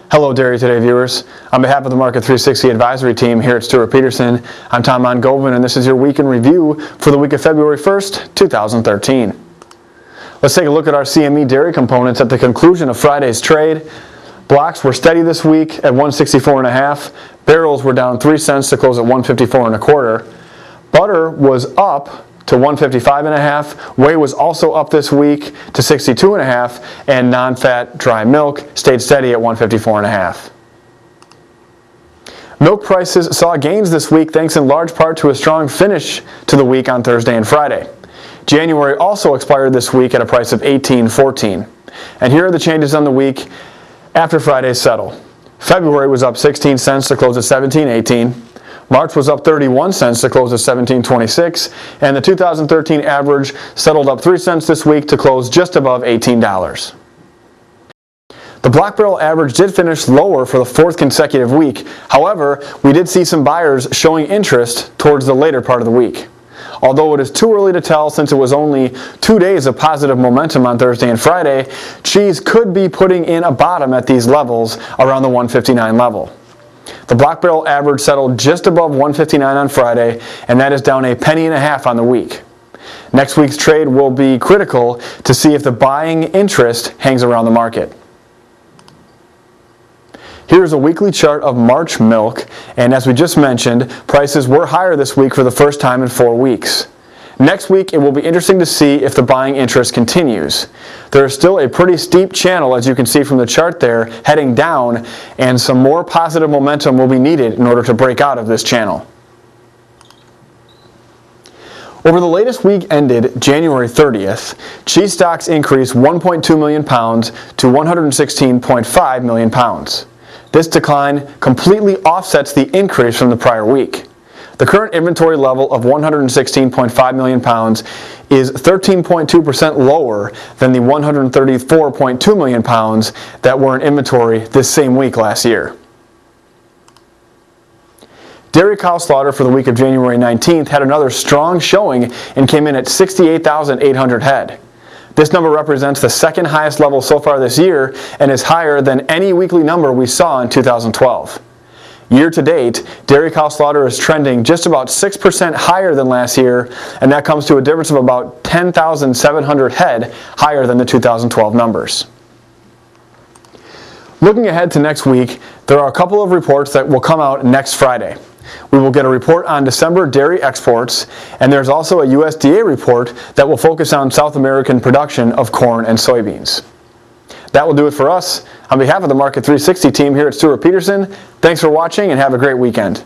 Hello Dairy Today viewers. On behalf of the Market 360 advisory team here at Stewart Peterson, I'm Tom Mongovin and this is your week in review for the week of February 1st, 2013. Let's take a look at our CME dairy components at the conclusion of Friday's trade. Blocks were steady this week at 164.5. Barrels were down 3 cents to close at 154.25. Butter was up to 155.5. Whey was also up this week to 62.5, and non-fat dry milk stayed steady at 154.5. Milk prices saw gains this week thanks in large part to a strong finish to the week on Thursday and Friday. January also expired this week at a price of $18.14. And here are the changes on the week after Friday's settle. February was up 16 cents to close at $17.18. March was up 31 cents to close at $17.26, and the 2013 average settled up 3 cents this week to close just above $18. The Black Barrel average did finish lower for the fourth consecutive week. However, we did see some buyers showing interest towards the later part of the week. Although it is too early to tell since it was only 2 days of positive momentum on Thursday and Friday, cheese could be putting in a bottom at these levels around the 159 level. The Black Barrel average settled just above 159 on Friday, and that is down a penny and a half on the week. Next week's trade will be critical to see if the buying interest hangs around the market. Here's a weekly chart of March milk, and as we just mentioned, prices were higher this week for the first time in 4 weeks. Next week, it will be interesting to see if the buying interest continues. There is still a pretty steep channel, as you can see from the chart there, heading down, and some more positive momentum will be needed in order to break out of this channel. Over the latest week ended January 30th, cheese stocks increased 1.2 million pounds to 116.5 million pounds. This decline completely offsets the increase from the prior week. The current inventory level of 116.5 million pounds is 13.2% lower than the 134.2 million pounds that were in inventory this same week last year. Dairy cow slaughter for the week of January 19th had another strong showing and came in at 68,800 head. This number represents the second highest level so far this year and is higher than any weekly number we saw in 2012. Year to date, dairy cow slaughter is trending just about 6% higher than last year, and that comes to a difference of about 10,700 head higher than the 2012 numbers. Looking ahead to next week, there are a couple of reports that will come out next Friday. We will get a report on December dairy exports, and there's also a USDA report that will focus on South American production of corn and soybeans. That will do it for us. On behalf of the Market 360 team here at Stewart Peterson, thanks for watching and have a great weekend.